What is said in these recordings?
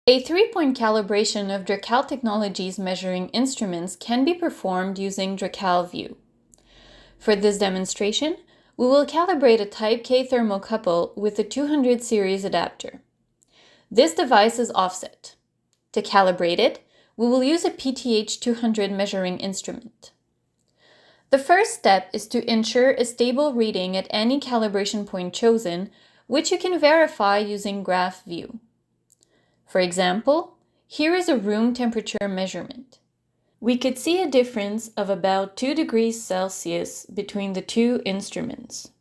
A 3-point calibration of Dracal Technologies measuring instruments can be performed using DracalView. For this demonstration, we will calibrate a Type K thermocouple with a 200 series adapter. This device is offset. To calibrate it, we will use a PTH 200 measuring instrument. The first step is to ensure a stable reading at any calibration point chosen, which you can verify using DracalView. For example, here is a room temperature measurement. We could see a difference of about 2 degrees Celsius between the two instruments.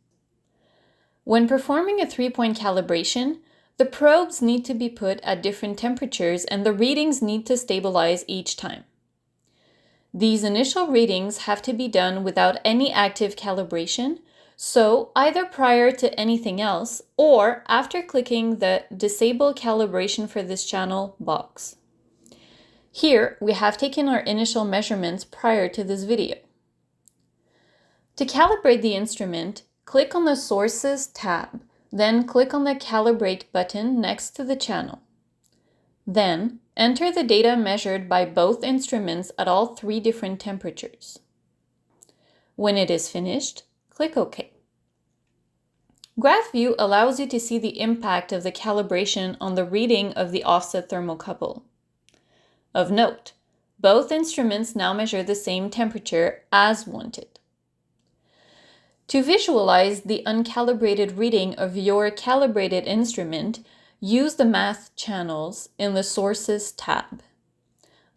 When performing a 3-point calibration, the probes need to be put at different temperatures and the readings need to stabilize each time. These initial readings have to be done without any active calibration, so either prior to anything else or after clicking the Disable Calibration for this channel box. Here, we have taken our initial measurements prior to this video. To calibrate the instrument, click on the Sources tab, then click on the Calibrate button next to the channel. Then, enter the data measured by both instruments at all 3 different temperatures. When it is finished, click OK. DracalView allows you to see the impact of the calibration on the reading of the offset thermocouple. Of note, both instruments now measure the same temperature as wanted. To visualize the uncalibrated reading of your calibrated instrument, use the Math channels in the Sources tab.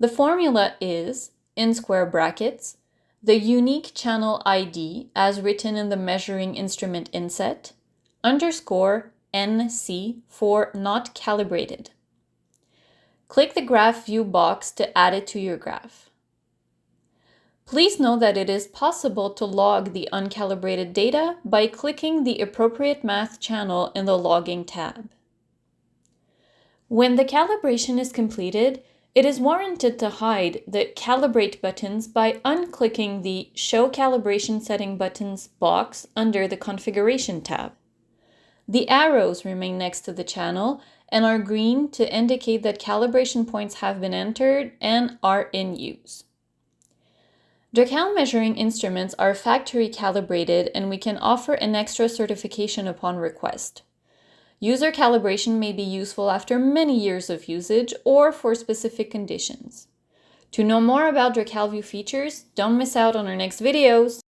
The formula is, in square brackets, the unique channel ID as written in the measuring instrument inset, _ NC for not calibrated. Click the DracalView box to add it to your graph. Please know that it is possible to log the uncalibrated data by clicking the appropriate Math channel in the Logging tab. When the calibration is completed, it is warranted to hide the Calibrate buttons by unclicking the Show Calibration Setting Buttons box under the Configuration tab. The arrows remain next to the channel and are green to indicate that calibration points have been entered and are in use. Dracal measuring instruments are factory calibrated and we can offer an extra certification upon request. User calibration may be useful after many years of usage or for specific conditions. To know more about DracalView features, don't miss out on our next videos!